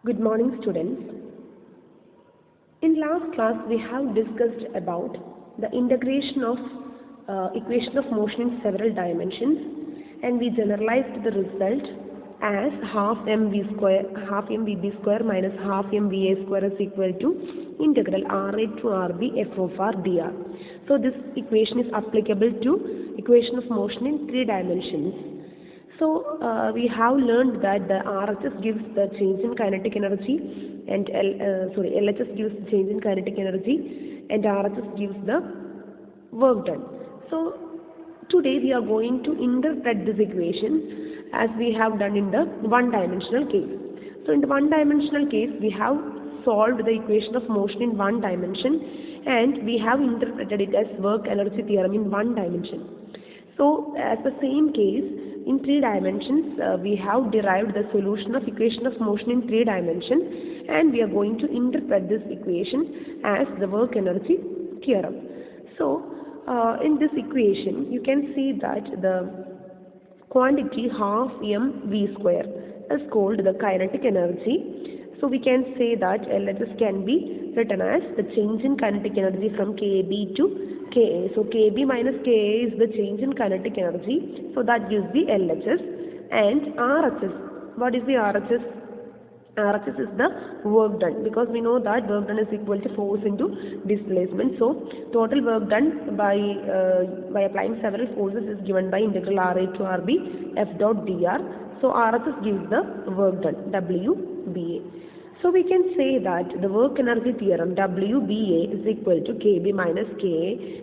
Good morning, students. In last class, we have discussed about the integration of equation of motion in several dimensions, and we generalized the result as half mvb square minus half mva square is equal to integral ra to rb f of r dr. So this equation is applicable to equation of motion in three dimensions. So we have learned that the RHS gives the change in kinetic energy, and LHS gives the change in kinetic energy, and RHS gives the work done. So today we are going to interpret this equation as we have done in the one-dimensional case. So in the one-dimensional case, we have solved the equation of motion in one dimension, and we have interpreted it as work energy theorem in one dimension. So as the same case, in three dimensions, we have derived the solution of equation of motion in three dimensions, and we are going to interpret this equation as the work energy theorem. So in this equation, you can see that the quantity half mv square is called the kinetic energy. So we can say that LHS can be written as the change in kinetic energy from KB to Ka. So KB minus Ka is the change in kinetic energy. So that gives the LHS. And RHS, what is the RHS? RHS is the work done, because we know that work done is equal to force into displacement. So total work done by applying several forces is given by integral Ra to Rb f dot dr. So RHS gives the work done, WBA. So we can say that the work energy theorem WBA is equal to KB minus Ka,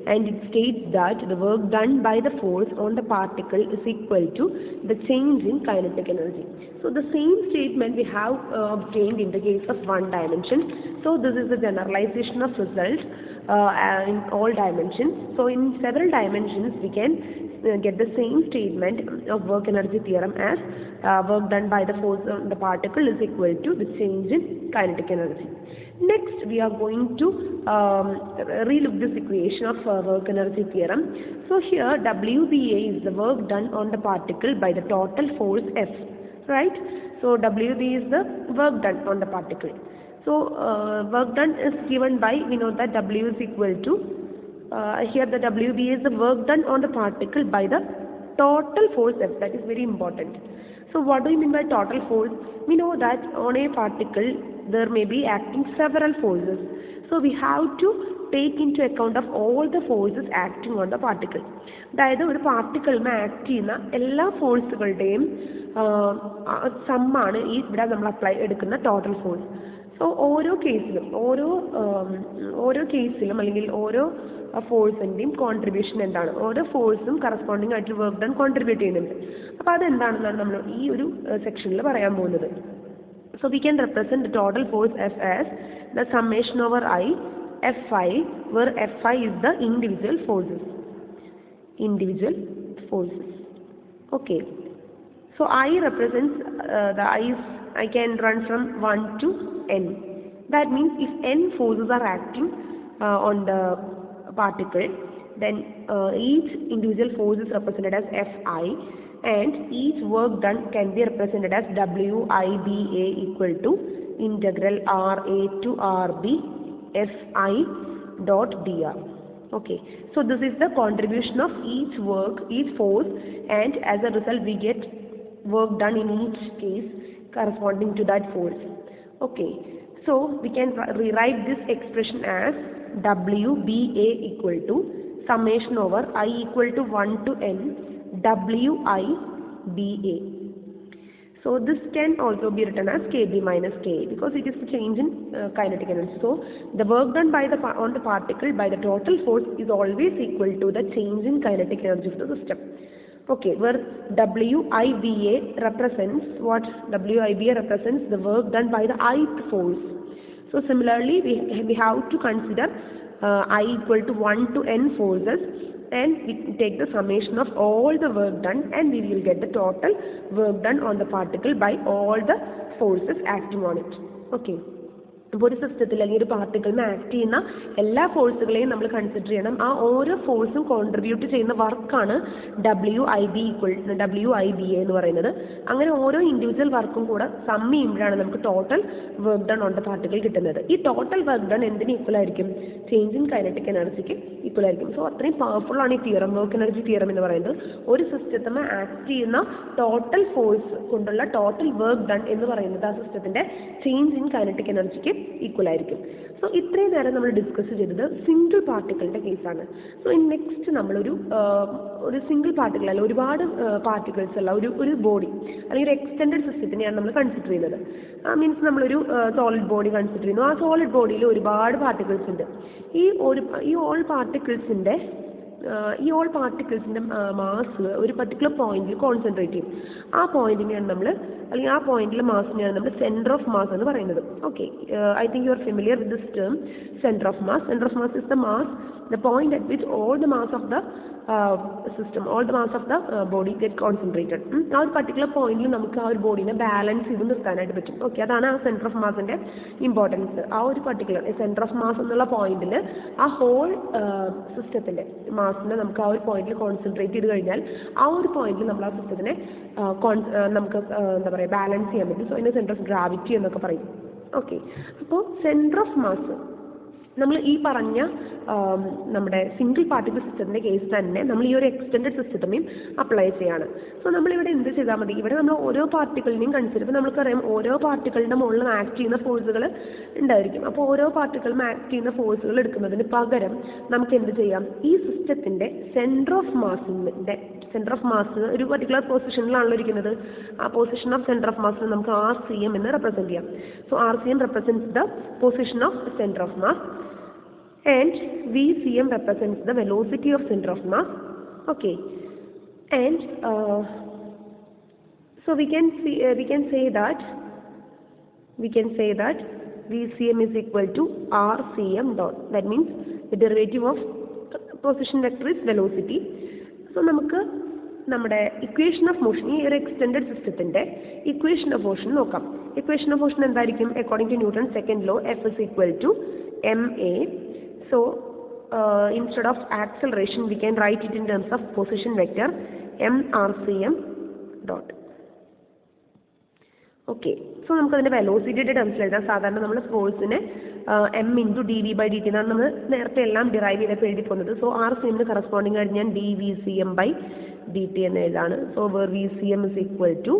and it states that the work done by the force on the particle is equal to the change in kinetic energy. So the same statement we have obtained in the case of one dimension. So this is the generalization of result in all dimensions. So in several dimensions we can get the same statement of work energy theorem as work done by the force on the particle is equal to the change in kinetic energy. Next, we are going to relook this equation of work energy theorem. So here WBA is the work done on the particle by the total force F, right? So WB is the work done on the particle. So work done is given by, we know that W is equal to, here the WB is the work done on the particle by the total force F. That is very important. So what do you mean by total force? We know that on a particle there may be acting several forces. So we have to take into account of all the forces acting on the particle. അതായത് ഒരു പാർട്ടിക്കിളിന് act ചെയ്യുന്ന എല്ലാ ഫോഴ്സുകളുടെയും സമ്മാണ് ഈ ഇവിടെ നമ്മൾ എടുക്കുന്ന total force. So ഓരോ കേസിലും അല്ലെങ്കിൽ ഓരോ ഫോഴ്സിൻ്റെയും കോൺട്രിബ്യൂഷൻ എന്താണ്, ഓരോ ഫോഴ്സും കറസ്പോണ്ടിങ് ആയിട്ട് വർക്ക് ഡൺ കോൺട്രിബ്യൂട്ട് ചെയ്യുന്നുണ്ട്. അപ്പോൾ അതെന്താണെന്നാണ് നമ്മൾ ഈ ഒരു സെക്ഷനിൽ പറയാൻ പോകുന്നത്. So we can represent the total force F as the summation over I Fi, where Fi is the individual forces. Okay. So I represents the I can run from 1 to n. That means if n forces are acting on the particle, then each individual force is represented as Fi, and each work done can be represented as WIBA equal to integral RA to RB Fi dot dr. Okay, so this is the contribution of each force, and as a result we get work done in each case corresponding to that force. Okay, so we can rewrite this expression as WBA equal to summation over I equal to 1 to n WIBA. So this can also be written as KB minus Ka, because it is the change in kinetic energy. So the work done on the particle by the total force is always equal to the change in kinetic energy of the system. Okay, where WIBA represents what? WIBA represents the work done by the ith force. So similarly, we have to consider I equal to 1 to n forces, and we take the summation of all the work done, and we will get the total work done on the particle by all the forces acting on it. Okay. ഇപ്പോൾ ഒരു സിസ്റ്റത്തിൽ അല്ലെങ്കിൽ ഒരു പാർട്ടിക്കിളിന് act ചെയ്യുന്ന എല്ലാ ഫോഴ്സുകളെയും നമ്മൾ consider ചെയ്യണം. ആ ഓരോ ഫോഴ്സും കോൺട്രിബ്യൂട്ട് ചെയ്യുന്ന വർക്കാണ് WIBA എന്ന് പറയുന്നത്. അങ്ങനെ ഓരോ ഇൻഡിവിജ്വൽ വർക്കും കൂടെ സം ചെയ്യുമ്പോഴാണ് നമുക്ക് total work done on the particle കിട്ടുന്നത്. ഈ ടോട്ടൽ വർക്ക് ഡൺ എന്തിന് ഈക്വൽ ആയിരിക്കും? ചേഞ്ച് ഇൻ കൈനറ്റിക് എനർജിക്ക് ഈക്വൽ ആയിരിക്കും. സോ അത്രയും പവർഫുൾ ആണ് ഈ തിയറം, വർക്ക് എനർജി തിയറം എന്ന് പറയുന്നത്. ഒരു സിസ്റ്റത്തിന് ആക്ട് ചെയ്യുന്ന ടോട്ടൽ ഫോഴ്സ് കൊണ്ടുള്ള ടോട്ടൽ വർക്ക് ഡൺ എന്ന് പറയുന്നത് ആ സിസ്റ്റത്തിന്റെ ചേഞ്ച് ഇൻ കൈനറ്റിക് എനർജിക്ക് ഈക്വൽ ആയിരിക്കും. സോ ഇത്രയും നേരം നമ്മൾ ഡിസ്കസ് ചെയ്തത് സിംഗിൾ പാർട്ടിക്കിളിന്റെ കേസാണ്. സോ നെക്സ്റ്റ് നമ്മളൊരു സിംഗിൾ പാർട്ടിക്കിൾ അല്ല, ഒരുപാട് പാർട്ടിക്കിൾസ് ഉള്ള ഒരു ബോഡി അല്ലെങ്കിൽ ഒരു എക്സ്റ്റെൻഡഡ് സിസ്റ്റത്തിനെയാണ് നമ്മൾ കൺസിഡർ ചെയ്യുന്നത്. മീൻസ് നമ്മളൊരു സോളിഡ് ബോഡി കൺസിഡർ ചെയ്യുന്നു. ആ സോളിഡ് ബോഡിയിൽ ഒരുപാട് പാർട്ടിക്കിൾസ് ഉണ്ട്. ഈ ഓൾ പാർട്ടിക്കിൾസിന്റെ മാസ് ഒരു പർട്ടിക്കുലർ പോയിന്റിൽ കോൺസെൻട്രേറ്റ് ചെയ്യും. ആ പോയിന്റിനെയാണ് നമ്മൾ, അല്ലെങ്കിൽ ആ പോയിന്റിലെ മാസിനെയാണ് നമ്മൾ സെന്റർ ഓഫ് മാസ് എന്ന് പറയുന്നത്. Okay, I think you are familiar with this term centre of mass. Centre of mass is the point at which all the mass of the system, all the mass of the body get concentrated. ആ ഒരു particular പോയിന്റിൽ നമുക്ക് ആ ഒരു ബോഡീനെ balance ചെയ്ത് നിർത്താനായിട്ട് പറ്റും. Okay, അതാണ് ആ സെന്റർ ഓഫ് മാസിന്റെ ഇമ്പോർട്ടൻസ്. ആ ഒരു പർട്ടിക്കുലർ സെന്റർ ഓഫ് മാസ് എന്നുള്ള പോയിന്റിൽ ആ ഹോൾ സിസ്റ്റത്തിന്റെ മാസിനെ നമുക്ക് ആ ഒരു പോയിന്റിൽ കോൺസെൻട്രേറ്റ് ചെയ്ത് കഴിഞ്ഞാൽ ആ ഒരു പോയിന്റിൽ നമ്മൾ ആ സിസ്റ്റത്തിനെ നമുക്ക് എന്താ പറയുക ബാലൻസ് ചെയ്യാൻ പറ്റും. സോ അതിന് സെന്റർ ഓഫ് ഗ്രാവിറ്റി എന്നൊക്കെ പറയും. ഓക്കെ, അപ്പോൾ സെന്റർ ഓഫ് മാസ് നമ്മൾ ഈ പറഞ്ഞ നമ്മുടെ സിംഗിൾ പാർട്ടിക്കിൾ സിസ്റ്റത്തിൻ്റെ കേസ് തന്നെ നമ്മൾ ഈ ഒരു എക്സ്റ്റെൻഡഡ് സിസ്റ്റത്തിനെയും അപ്ലൈ ചെയ്യാണ്. സോ നമ്മളിവിടെ എന്ത് ചെയ്താൽ മതി? ഇവിടെ നമ്മൾ ഓരോ പാർട്ടിക്കിളിനെയും കൺസിഡർ ചെയ്യുമ്പോൾ നമുക്കറിയാം ഓരോ പാർട്ടിക്കിളിൻ്റെ മുകളിൽ ആക്ട് ചെയ്യുന്ന ഫോഴ്സുകൾ ഉണ്ടായിരിക്കും. അപ്പോൾ ഓരോ പാർട്ടിക്കിളും ആക്ട് ചെയ്യുന്ന ഫോഴ്സുകൾ എടുക്കുന്നതിന് പകരം നമുക്ക് എന്ത് ചെയ്യാം? ഈ സിസ്റ്റത്തിൻ്റെ സെൻറ്റർ ഓഫ് മാസ് ഒരു പർട്ടിക്കുലർ പൊസിഷനിലാണല്ലോ ഇരിക്കുന്നത്. ആ position of centre of mass നമുക്ക് RCM എന്ന് റെപ്രസെൻറ്റ് ചെയ്യാം. So RCM represents the position of center of mass and VCM represents the velocity of center of mass. Okay, and so we can say that VCM is equal to RCM dot. That means the derivative of position vector is velocity. So നമുക്ക് നമ്മുടെ equation of motion, ഈ ഒരു extended സിസ്റ്റത്തിന്റെ equation of motion നോക്കാം. Equation of motion എന്തായിരിക്കും? According two newton second law, F is equal to ma. So instead of acceleration we can write it in terms of position vector mRCM dot. Okay, so നമുക്കതിൻ്റെ വെലോസിറ്റിയുടെ ടേംസിൽ എഴുതാം. സാധാരണ നമ്മൾ ഫോഴ്സിനെ m/dv/dt എന്നാണ് നമ്മൾ നേരത്തെ എല്ലാം ഡിറൈവ് ചെയ്തപ്പോൾ എഴുതി പോകുന്നത്. സോ RCMന് കറസ്പോണ്ടിങ് ആയിട്ട് ഞാൻ dVCM/dt എന്ന് എഴുതാണ്. So where VCM is equal to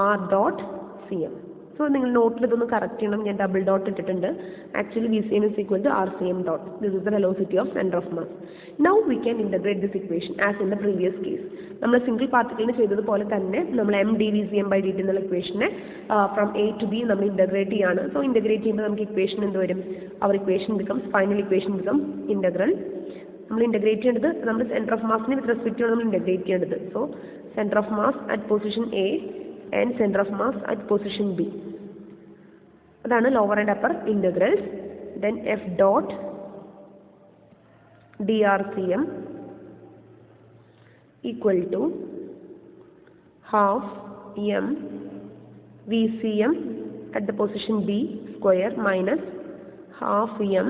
R.CM. So നിങ്ങൾ നോട്ടിൽ ഇതൊന്ന് കറക്റ്റ് ചെയ്യണം. ഞാൻ ഡബിൾ ഡോട്ട് ഇട്ടിട്ടുണ്ട്. Actually VCM is equal to RCM dot. This is the velocity of center of mass. Now we can integrate this equation as in the previous case. നമ്മൾ single പാർട്ടിക്കിളിന് ചെയ്തതുപോലെ തന്നെ നമ്മൾ mdVCM/dt എന്നുള്ള ഇക്വേഷനെ ഫ്രം A to B നമ്മൾ integrate ചെയ്യാണ്. So integrate ചെയ്യുമ്പോൾ നമുക്ക് ഇക്വേഷൻ എന്ത് വരും? അവർ equation becomes final equation becomes integral. നമ്മൾ ഇൻ്റഗ്രേറ്റ് ചെയ്യേണ്ടത് നമ്മൾ സെൻറ്റർ ഓഫ് മാസിനെ വിത്ത് റെസ്പെക്ട് ടു നമ്മൾ ഇൻ്റഗ്രേറ്റ് ചെയ്യേണ്ടത്. So centre of mass at position A and center of mass at position B. അതാണ് lower and upper integrals. Then F dot drCM equal to half m VCM at the position B square minus half m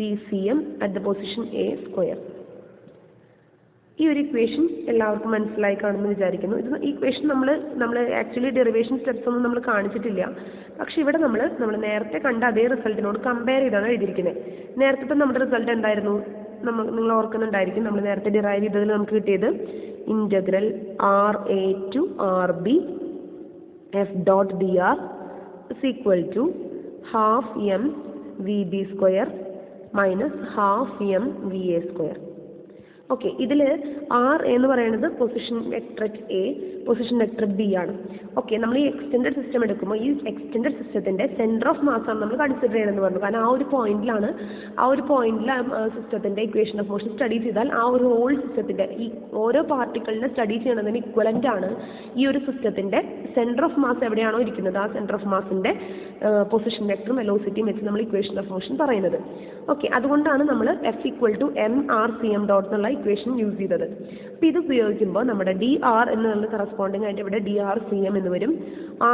VCM at the position A square. ഈ ഒരു equation എല്ലാവർക്കും മനസ്സിലായി കാണുമെന്ന് വിചാരിക്കുന്നു. ഇത് equation നമ്മൾ actually derivation steps ഒന്നും നമ്മൾ കാണിച്ചിട്ടില്ല. പക്ഷെ ഇവിടെ നമ്മൾ നേരത്തെ കണ്ട അതേ റിസൾട്ടിനോട് കമ്പയർ ചെയ്താണ് എഴുതിയിരിക്കുന്നത്. നേരത്തെ നമ്മുടെ റിസൾട്ട് എന്തായിരുന്നു? നിങ്ങൾ ഓർക്കുന്നുണ്ടായിരിക്കും. നമ്മൾ നേരത്തെ ഡിറൈവ് ചെയ്തതിൽ നമുക്ക് കിട്ടിയത് integral RA to RB F dot dr is equal to half m VB square minus half m VA square. Okay, ഇതിൽ R എന്ന് പറയുന്നത് position vector A, position vector B ആണ്. ഓക്കെ, നമ്മൾ ഈ എക്സ്റ്റെൻഡഡ് സിസ്റ്റം എടുക്കുമ്പോൾ ഈ എക്സ്റ്റെൻഡഡ് സിസ്റ്റത്തിൻ്റെ centre of mass ആണ് നമ്മൾ കൺസിഡർ ചെയ്യണമെന്ന് പറഞ്ഞു. കാരണം ആ ഒരു പോയിന്റിൽ സിസ്റ്റത്തിൻ്റെ ഇക്വേഷൻ ഓഫ് മോഷൻ സ്റ്റഡി ചെയ്താൽ ആ ഒരു ഹോൾ സിസ്റ്റത്തിൻ്റെ ഈ ഓരോ പാർട്ടിക്കിളിനെ സ്റ്റഡി ചെയ്യണതിന് ഇക്വലൻ്റ് ആണ് ഈ ഒരു സിസ്റ്റത്തിൻ്റെ സെൻറ്റർ ഓഫ് മാസ് എവിടെയാണോ ഇരിക്കുന്നത് ആ സെൻറ്റർ ഓഫ് മാസിൻ്റെ പൊസിഷൻ വെക്ടറും വെലോസിറ്റിയും വെച്ച് നമ്മൾ ഇക്വേഷൻ ഓഫ് മോഷൻ പറയുന്നത്. ഓക്കെ, അതുകൊണ്ടാണ് നമ്മൾ F equal to mr×cm dot എന്നുള്ള ഇക്വേഷൻ യൂസ് ചെയ്തത്. അപ്പോൾ ഇത് ഉപയോഗിക്കുമ്പോൾ നമ്മുടെ dr എന്നുള്ള കറസ്പോണ്ടിങ് ആയിട്ട് ഇവിടെ dr/cm എന്ന് വരും.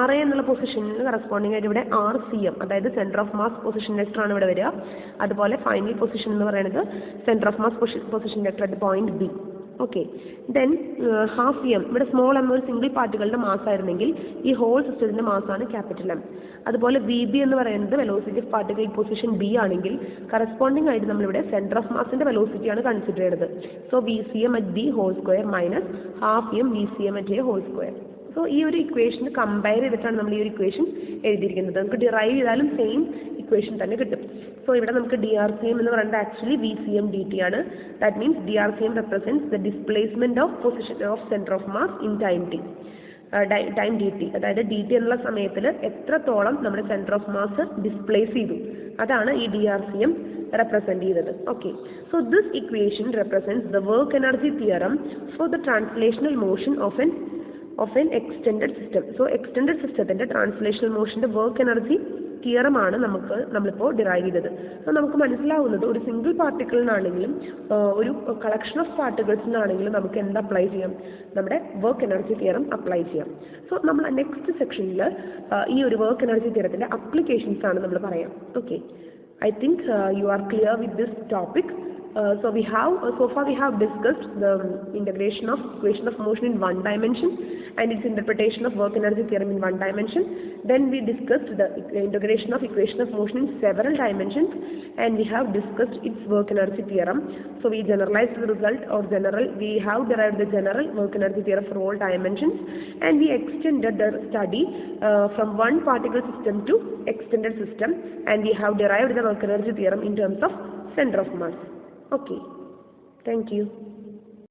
r എന്നുള്ള പൊസിഷനിൽ കറസ്പോണ്ടിങ് ആയിട്ട് ഇവിടെ r/cm, അതായത് centre of mass position vector ആണ് ഇവിടെ വരിക. അതുപോലെ ഫൈനൽ പൊസിഷൻ എന്ന് പറയുന്നത് centre of mass position vector at point B. Okay, then half M, ഇവിടെ സ്മോൾ എം ഒരു സിംഗിൾ പാർട്ടികളുടെ മാസ് ആയിരുന്നെങ്കിൽ ഈ ഹോൾ സിസ്റ്റത്തിൻ്റെ മാസാണ് ക്യാപിറ്റൽ എം. അതുപോലെ വി ബി എന്ന് പറയുന്നത് velocity of particle position B ആണെങ്കിൽ കറസ്പോണ്ടിങ് ആയിട്ട് നമ്മളിവിടെ സെൻറ്റർ ഓഫ് മാസിൻ്റെ വെലോസിറ്റിയാണ് കൺസിഡർ ചെയ്യുന്നത്. So V C M at B whole square minus half M V C M at A whole square. So ഈ ഒരു ഇക്വേഷൻ കമ്പയർ ചെയ്തിട്ടാണ് നമ്മൾ ഈ ഒരു ഇക്വേഷൻ എഴുതിയിരിക്കുന്നത്. നമുക്ക് ഡിറൈവ് ചെയ്താലും സെയിം ഇക്വേഷൻ തന്നെ കിട്ടും. സോ ഇവിടെ നമുക്ക് DRCM എന്ന് പറയുന്നത് ആക്ച്വലി VCM dt ആണ്. That means DRCM represents the displacement of position of centre of mass in time dt. അതായത് dt എന്നുള്ള സമയത്തിൽ എത്രത്തോളം നമ്മുടെ സെൻറ്റർ ഓഫ് മാസ് ഡിസ്പ്ലേസ് ചെയ്തു, അതാണ് ഈ DRCM represent ചെയ്തത്. Okay, so this equation represents the work energy theorem for the translational motion of N extended system. So extended സിസ്റ്റത്തിൻ്റെ ട്രാൻസ്ലേഷണൽ മോഷൻ്റെ വർക്ക് എനർജി തിയറമാണ് നമ്മളിപ്പോൾ ഡിറൈവ് ചെയ്തത്. സോ നമുക്ക് മനസ്സിലാവുന്നത് ഒരു സിംഗിൾ പാർട്ടിക്കിളിനാണെങ്കിലും ഒരു കളക്ഷൻ ഓഫ് പാർട്ടിക്കിൾസിനാണെങ്കിലും നമുക്ക് എന്ത് അപ്ലൈ ചെയ്യാം, നമ്മുടെ വർക്ക് എനർജി തിയറം അപ്ലൈ ചെയ്യാം. സോ നമ്മൾ നെക്സ്റ്റ് സെക്ഷനിൽ ഈ ഒരു വർക്ക് എനർജി തിയറത്തിൻ്റെ അപ്ലിക്കേഷൻസ് ആണ് നമ്മൾ പറയാം. Okay, I think you are clear with this topic. So far we have discussed the integration of equation of motion in one dimension and its interpretation of work energy theorem in one dimension. Then we discussed the integration of equation of motion in several dimensions and we have discussed its work energy theorem. So we generalized the result, or we have derived the general work energy theorem for all dimensions, and we extended the study from one particle system to extended system, and we have derived the work energy theorem in terms of center of mass. Okay, thank you.